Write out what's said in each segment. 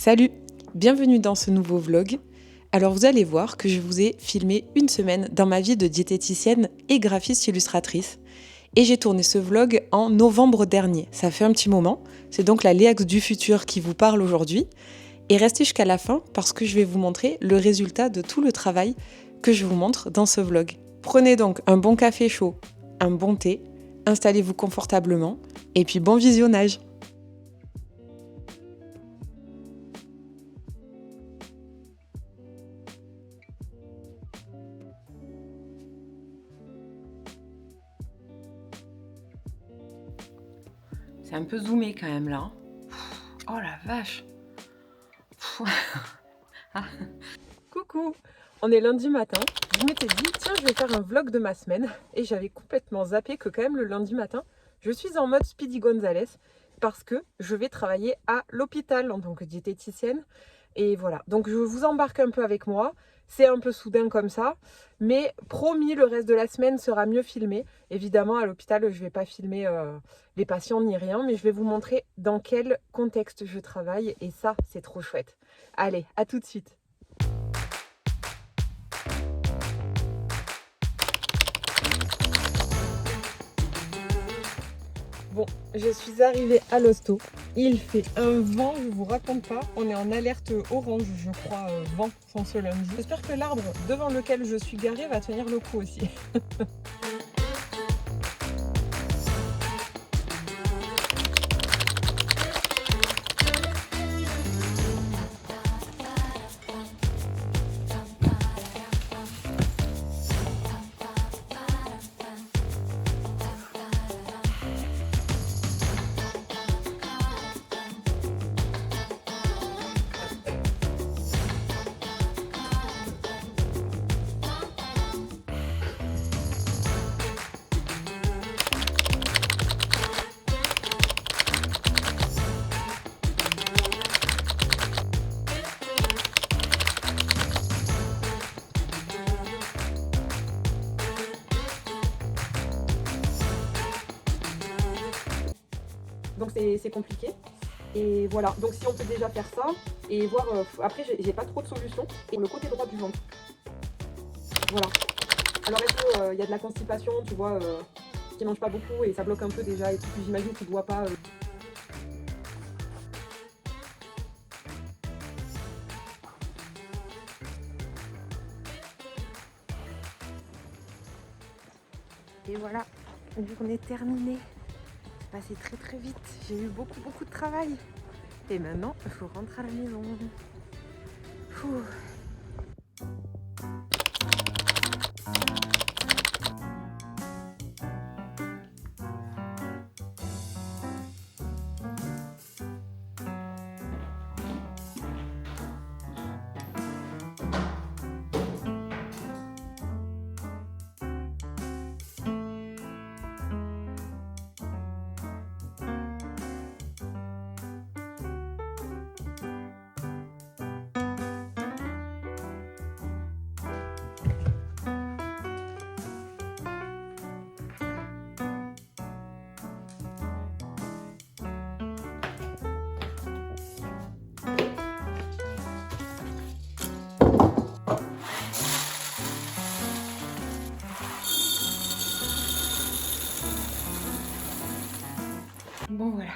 Salut, bienvenue dans ce nouveau vlog. Alors vous allez voir que je vous ai filmé une semaine dans ma vie de diététicienne et graphiste illustratrice. Et j'ai tourné ce vlog en novembre dernier. Ça fait un petit moment. C'est donc la Léax du futur qui vous parle aujourd'hui. Et restez jusqu'à la fin parce que je vais vous montrer le résultat de tout le travail que je vous montre dans ce vlog. Prenez donc un bon café chaud, un bon thé, installez-vous confortablement et puis bon visionnage. C'est un peu zoomé quand même là. Oh la vache. Ah. Coucou, on est lundi matin. Je m'étais dit, tiens, je vais faire un vlog de ma semaine. Et j'avais complètement zappé que quand même le lundi matin, je suis en mode Speedy Gonzalez parce que je vais travailler à l'hôpital en tant que diététicienne. Et voilà, donc je vous embarque un peu avec moi. C'est un peu soudain comme ça, mais promis, le reste de la semaine sera mieux filmé. Évidemment, à l'hôpital, je ne vais pas filmer les patients ni rien, mais je vais vous montrer dans quel contexte je travaille. Et ça, c'est trop chouette. Allez, à tout de suite. Bon, je suis arrivée à l'hosto. Il fait un vent, je vous raconte pas. On est en alerte orange, je crois, vent sans ce lundi. J'espère que l'arbre devant lequel je suis garée va tenir le coup aussi. Donc c'est compliqué. Et voilà, donc si on peut déjà faire ça et voir, après j'ai pas trop de solutions. Et le côté droit du ventre. Voilà. Alors est-ce qu'il y a de la constipation, tu vois, qui mange pas beaucoup et ça bloque un peu déjà et tout, puis j'imagine qu'il doit pas... Et voilà, une journée terminée. C'est passé très très vite. J'ai eu beaucoup de travail. Et maintenant, il faut rentrer à la maison. Ouh. Bon voilà,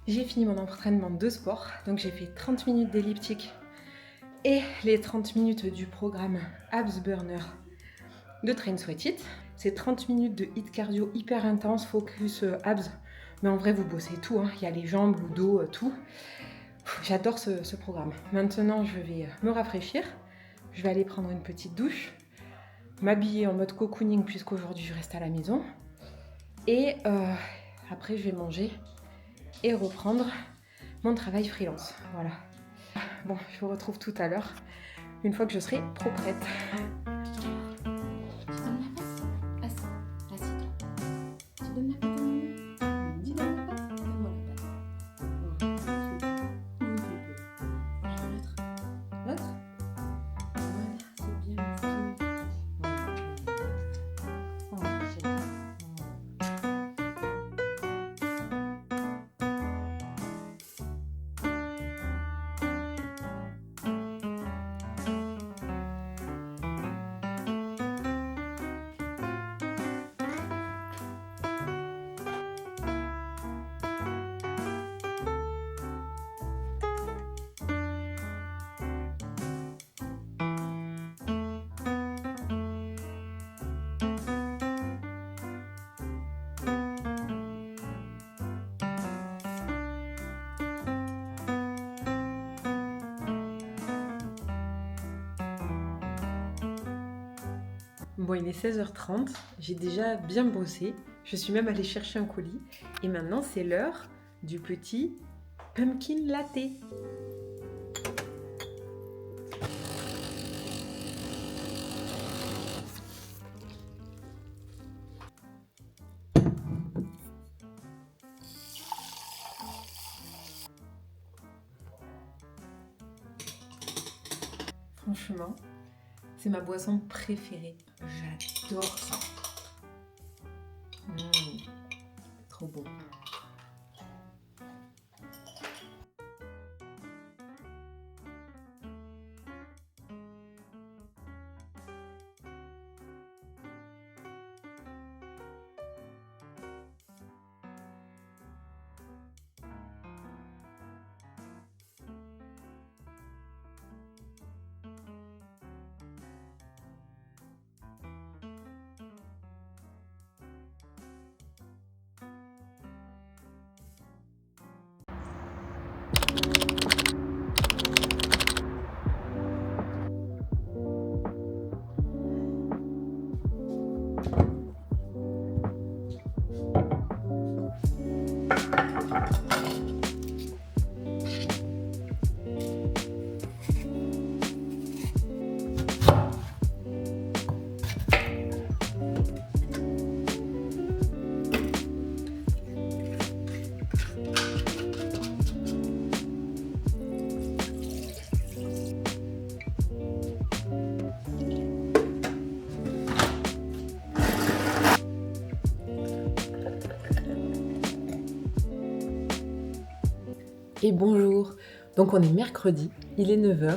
j'ai fini mon entraînement de sport, donc j'ai fait 30 minutes d'elliptique et les 30 minutes du programme Abs Burner de Train Sweat It. C'est 30 minutes de hit cardio hyper intense, focus abs, mais en vrai vous bossez tout, hein. Il y a les jambes, le dos, tout. J'adore ce programme. Maintenant je vais me rafraîchir, je vais aller prendre une petite douche, m'habiller en mode cocooning puisqu'aujourd'hui je reste à la maison et après je vais manger et reprendre mon travail freelance. Voilà. Bon, je vous retrouve tout à l'heure, une fois que je serai trop prête. Bon, il est 16h30, j'ai déjà bien bossé, je suis même allée chercher un colis et maintenant c'est l'heure du petit pumpkin latte. Franchement, c'est ma boisson préférée. J'adore ça. Trop bon. Et bonjour, donc on est mercredi, il est 9h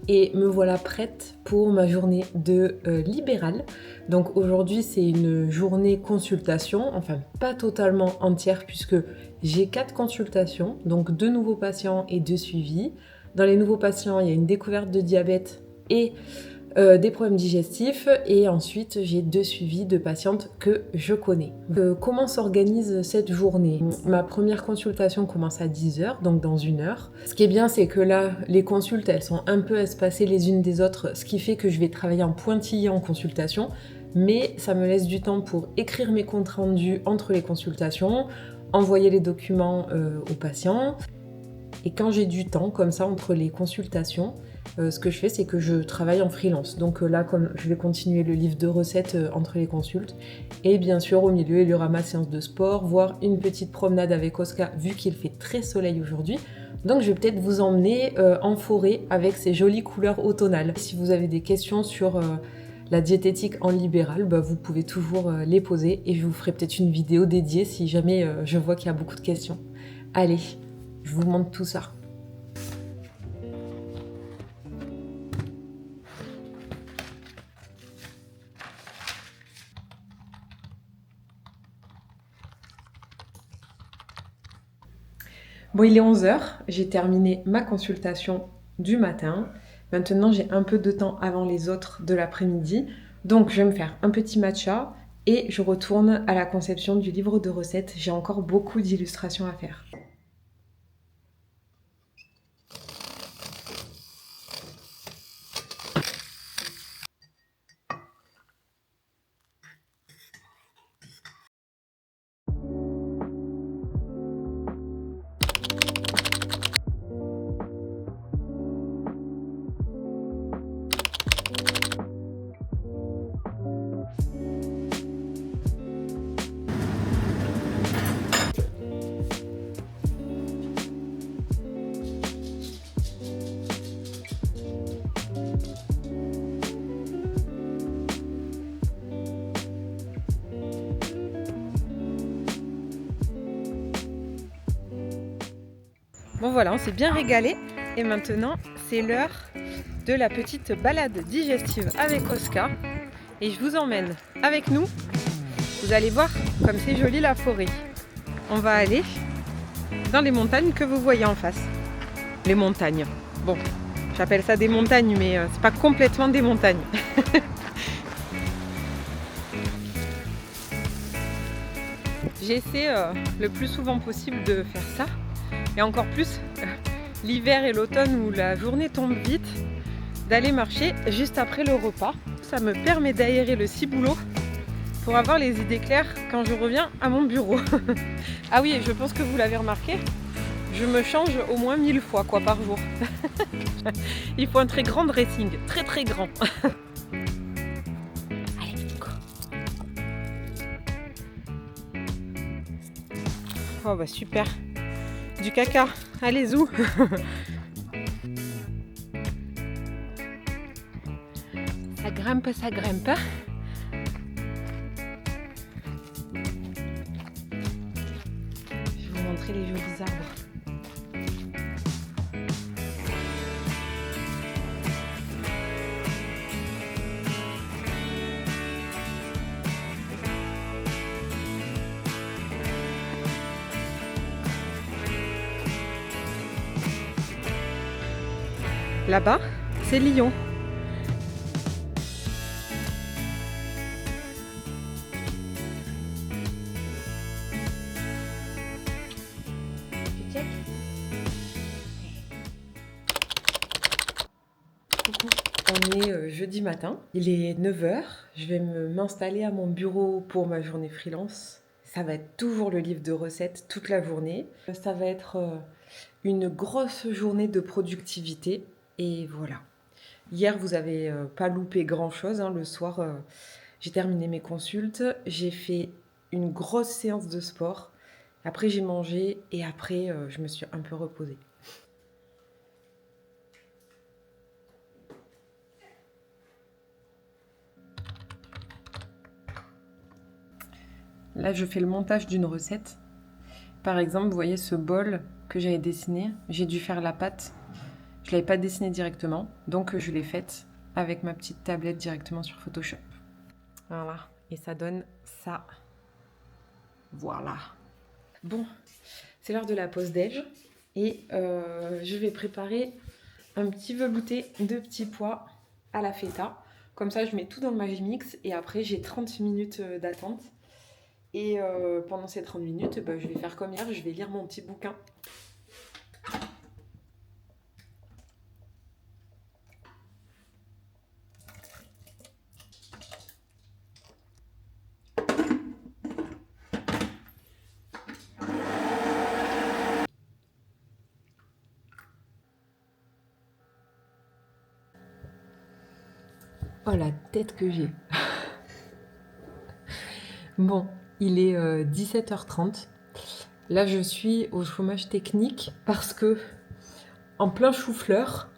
et me voilà prête pour ma journée de libéral. Donc aujourd'hui c'est une journée consultation, enfin pas totalement entière puisque j'ai 4 consultations, donc 2 nouveaux patients et 2 suivis. Dans les nouveaux patients il y a une découverte de diabète et des problèmes digestifs et ensuite j'ai 2 suivis de patientes que je connais. Comment s'organise cette journée? Ma première consultation commence à 10h, donc dans 1 heure. Ce qui est bien, c'est que là, les consultes, elles sont un peu espacées les unes des autres, ce qui fait que je vais travailler en pointillé en consultation, mais ça me laisse du temps pour écrire mes comptes rendus entre les consultations, envoyer les documents aux patients. Et quand j'ai du temps, comme ça, entre les consultations, ce que je fais, c'est que je travaille en freelance. Donc là, comme je vais continuer le livre de recettes entre les consultes. Et bien sûr, au milieu, il y aura ma séance de sport, voire une petite promenade avec Oscar, vu qu'il fait très soleil aujourd'hui. Donc je vais peut-être vous emmener en forêt avec ces jolies couleurs automnales. Si vous avez des questions sur la diététique en libéral, vous pouvez toujours les poser. Et je vous ferai peut-être une vidéo dédiée si jamais je vois qu'il y a beaucoup de questions. Allez, je vous montre tout ça. Bon, il est 11h, j'ai terminé ma consultation du matin. Maintenant, j'ai un peu de temps avant les autres de l'après-midi. Donc, je vais me faire un petit matcha et je retourne à la conception du livre de recettes. J'ai encore beaucoup d'illustrations à faire. Bon voilà, on s'est bien régalé et maintenant c'est l'heure de la petite balade digestive avec Oscar et je vous emmène avec nous. Vous allez voir comme c'est joli la forêt. On va aller dans les montagnes que vous voyez en face. Les montagnes. Bon, j'appelle ça des montagnes mais c'est pas complètement des montagnes. J'essaie le plus souvent possible de faire ça. Et encore plus l'hiver et l'automne où la journée tombe vite, d'aller marcher juste après le repas. ça me permet d'aérer le ciboulot pour avoir les idées claires quand je reviens à mon bureau. Ah oui, et je pense que vous l'avez remarqué, je me change au moins 1000 fois quoi par jour. Il faut un très grand dressing, très très grand. Allez, Nico. Oh bah super. Du caca. Allez, zou. Ça grimpe, ça grimpe. Je vais vous montrer les jolis arbres. Là-bas, c'est Lyon. Coucou. On est jeudi matin, il est 9 h. Je vais m'installer à mon bureau pour ma journée freelance. Ça va être toujours le livre de recettes toute la journée. Ça va être une grosse journée de productivité. Et voilà. Hier, vous n'avez pas loupé grand-chose. Le soir, j'ai terminé mes consultes. J'ai fait une grosse séance de sport. Après, j'ai mangé et après, je me suis un peu reposée. Là, je fais le montage d'une recette. Par exemple, vous voyez ce bol que j'avais dessiné. J'ai dû faire la pâte. Je ne l'avais pas dessiné directement, donc je l'ai faite avec ma petite tablette directement sur Photoshop. Voilà, et ça donne ça. Voilà. Bon, c'est l'heure de la pause déj et je vais préparer un petit velouté de petits pois à la feta. Comme ça, je mets tout dans le Magimix et après, j'ai 30 minutes d'attente. Et pendant ces 30 minutes, je vais faire comme hier, je vais lire mon petit bouquin. Oh la tête que j'ai. Bon, il est 17 h 30. Là, je suis au chômage technique parce que, en plein chou-fleur,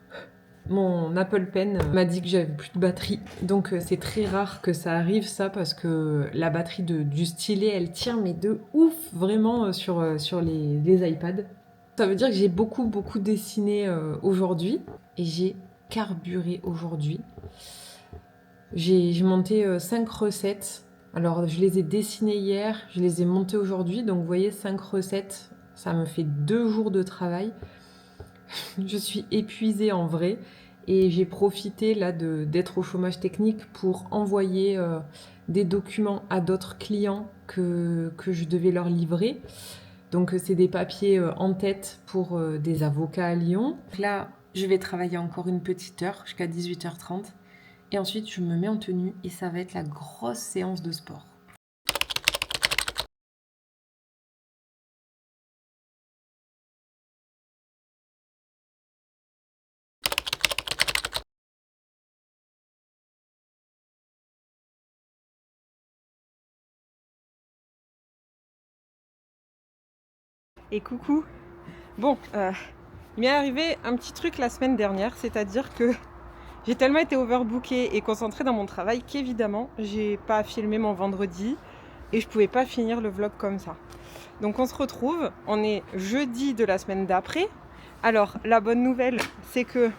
mon Apple Pen m'a dit que j'avais plus de batterie. Donc, c'est très rare que ça arrive, ça, parce que la batterie du stylet, elle tient, mais de ouf, vraiment, sur les iPads. Ça veut dire que j'ai beaucoup dessiné aujourd'hui et j'ai carburé aujourd'hui. J'ai monté 5 recettes. Alors, je les ai dessinées hier, je les ai montées aujourd'hui. Donc, vous voyez, 5 recettes, ça me fait 2 jours de travail. Je suis épuisée en vrai. Et j'ai profité là d'être au chômage technique pour envoyer des documents à d'autres clients que je devais leur livrer. Donc, c'est des papiers en tête pour des avocats à Lyon. Là, je vais travailler encore une petite heure, jusqu'à 18 h 30. Et ensuite, je me mets en tenue et ça va être la grosse séance de sport. Et coucou. Bon, il m'est arrivé un petit truc la semaine dernière, c'est-à-dire que j'ai tellement été overbookée et concentrée dans mon travail qu'évidemment, j'ai pas filmé mon vendredi et je pouvais pas finir le vlog comme ça. Donc on se retrouve, on est jeudi de la semaine d'après. Alors la bonne nouvelle, c'est que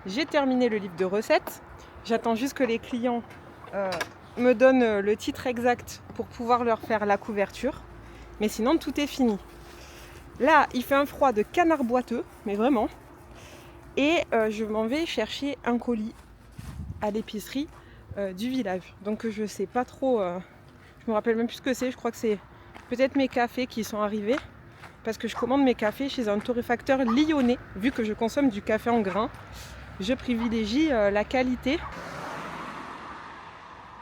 j'ai terminé le livre de recettes. J'attends juste que les clients me donnent le titre exact pour pouvoir leur faire la couverture. Mais sinon, tout est fini. Là, il fait un froid de canard boiteux, mais vraiment. Et je m'en vais chercher un colis à l'épicerie du village. Donc je sais pas trop, je me rappelle même plus ce que c'est. Je crois que c'est peut-être mes cafés qui sont arrivés. Parce que je commande mes cafés chez un torréfacteur lyonnais. Vu que je consomme du café en grains, je privilégie la qualité.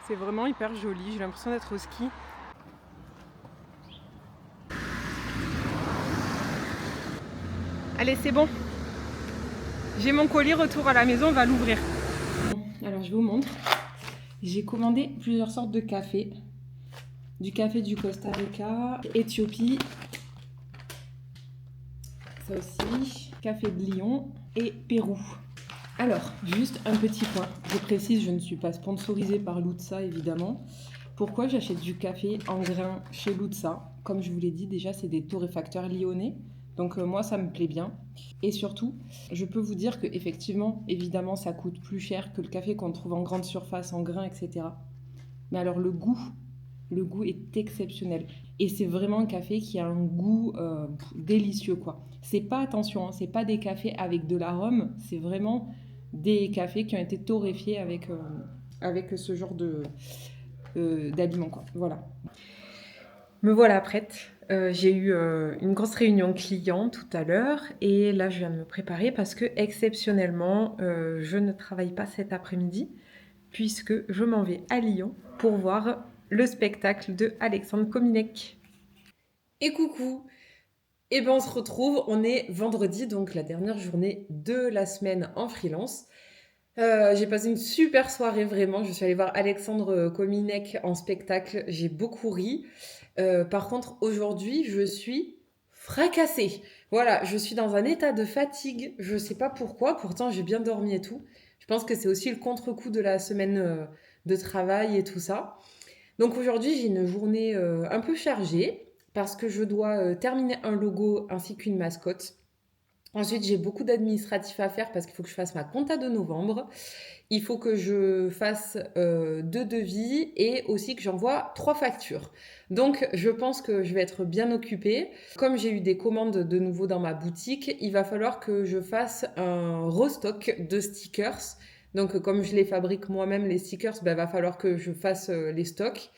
C'est vraiment hyper joli, j'ai l'impression d'être au ski. Allez, c'est bon. J'ai mon colis, retour à la maison, on va l'ouvrir. Alors je vous montre. J'ai commandé plusieurs sortes de café. Du café du Costa Rica, Éthiopie, ça aussi, café de Lyon et Pérou. Alors, juste un petit point. Je précise, je ne suis pas sponsorisée par Lutza, évidemment. Pourquoi j'achète du café en grains chez Lutza? Comme je vous l'ai dit, déjà, c'est des torréfacteurs lyonnais. Donc moi, ça me plaît bien. Et surtout, je peux vous dire que effectivement, évidemment, ça coûte plus cher que le café qu'on trouve en grande surface, en grains, etc. Mais alors le goût est exceptionnel. Et c'est vraiment un café qui a un goût délicieux, quoi. C'est pas, attention, hein, c'est pas des cafés avec de l'arôme, c'est vraiment des cafés qui ont été torréfiés avec ce genre d'aliments, quoi. Voilà. Me voilà prête. J'ai eu une grosse réunion client tout à l'heure et là je viens de me préparer parce que exceptionnellement je ne travaille pas cet après-midi puisque je m'en vais à Lyon pour voir le spectacle de Alexandre Kominek. Et coucou. Et ben on se retrouve, on est vendredi, donc la dernière journée de la semaine en freelance. J'ai passé une super soirée vraiment, je suis allée voir Alexandre Kominek en spectacle, j'ai beaucoup ri. Par contre aujourd'hui je suis fracassée. Voilà, je suis dans un état de fatigue, je sais pas pourquoi, pourtant j'ai bien dormi et tout. Je pense que c'est aussi le contre-coup de la semaine de travail et tout ça. Donc aujourd'hui j'ai une journée un peu chargée parce que je dois terminer un logo ainsi qu'une mascotte. Ensuite, j'ai beaucoup d'administratifs à faire parce qu'il faut que je fasse ma compta de novembre. Il faut que je fasse 2 devis et aussi que j'envoie 3 factures. Donc, je pense que je vais être bien occupée. Comme j'ai eu des commandes de nouveau dans ma boutique, il va falloir que je fasse un restock de stickers. Donc, comme je les fabrique moi-même, les stickers, il va falloir que je fasse les stocks.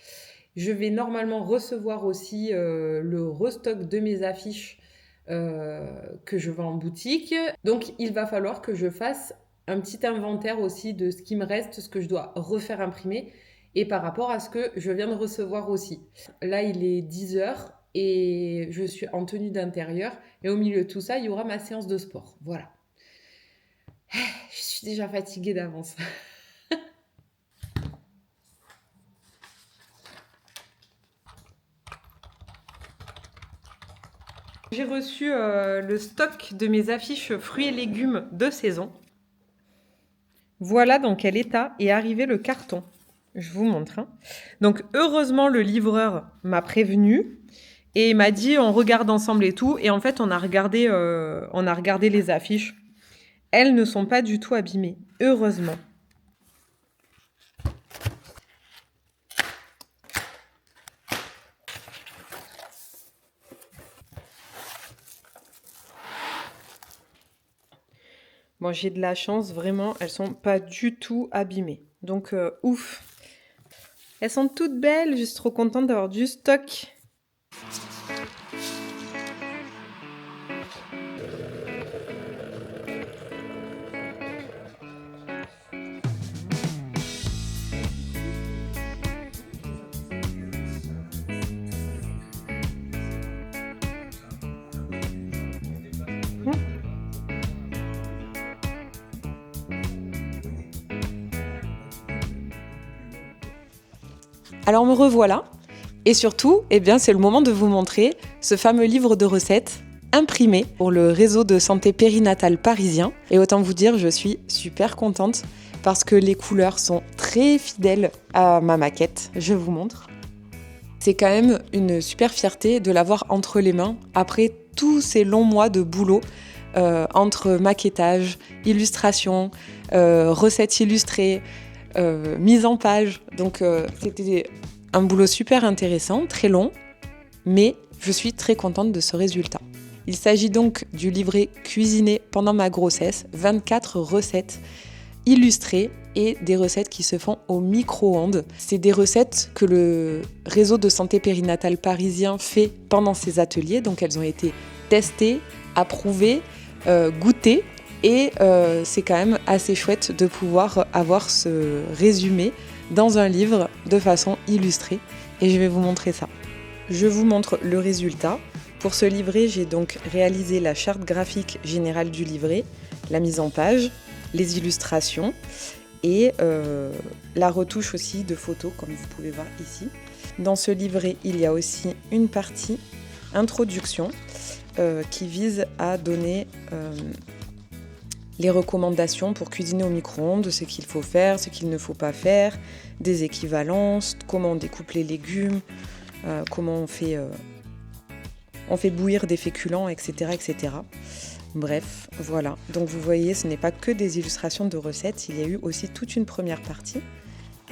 Je vais normalement recevoir aussi le restock de mes affiches que je vends en boutique. Donc, il va falloir que je fasse un petit inventaire aussi de ce qui me reste, ce que je dois refaire imprimer et par rapport à ce que je viens de recevoir aussi. Là, il est 10h et je suis en tenue d'intérieur et au milieu de tout ça, il y aura ma séance de sport. Voilà. Je suis déjà fatiguée d'avance. J'ai reçu le stock de mes affiches fruits et légumes de saison. Voilà dans quel état est arrivé le carton. Je vous montre. Hein. Donc heureusement, le livreur m'a prévenu et m'a dit on regarde ensemble et tout. Et en fait, on a regardé les affiches. Elles ne sont pas du tout abîmées, heureusement. Bon, j'ai de la chance, vraiment, elles sont pas du tout abîmées. Donc, ouf. Elles sont toutes belles, je suis trop contente d'avoir du stock. Alors me revoilà, et surtout, eh bien, c'est le moment de vous montrer ce fameux livre de recettes imprimé pour le réseau de santé périnatale parisien. Et autant vous dire, je suis super contente parce que les couleurs sont très fidèles à ma maquette. Je vous montre. C'est quand même une super fierté de l'avoir entre les mains après tous ces longs mois de boulot entre maquettage, illustration, recettes illustrées, mise en page. Donc c'était un boulot super intéressant, très long, mais je suis très contente de ce résultat. Il s'agit donc du livret cuisiné pendant ma grossesse, 24 recettes illustrées et des recettes qui se font au micro-ondes. C'est des recettes que le réseau de santé périnatale parisien fait pendant ses ateliers, donc elles ont été testées, approuvées, goûtées. Et c'est quand même assez chouette de pouvoir avoir ce résumé dans un livre de façon illustrée et je vais vous montrer ça. Je vous montre le résultat. Pour ce livret, j'ai donc réalisé la charte graphique générale du livret, la mise en page, les illustrations et la retouche aussi de photos comme vous pouvez voir ici. Dans ce livret, il y a aussi une partie introduction qui vise à donner les recommandations pour cuisiner au micro-ondes, ce qu'il faut faire, ce qu'il ne faut pas faire, des équivalences, comment on découpe les légumes, comment on fait bouillir des féculents, etc., etc. Bref, voilà. Donc vous voyez, ce n'est pas que des illustrations de recettes, il y a eu aussi toute une première partie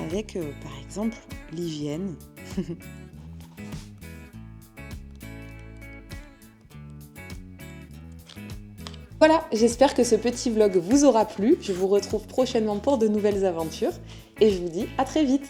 avec, par exemple, l'hygiène. Voilà, j'espère que ce petit vlog vous aura plu. Je vous retrouve prochainement pour de nouvelles aventures et je vous dis à très vite.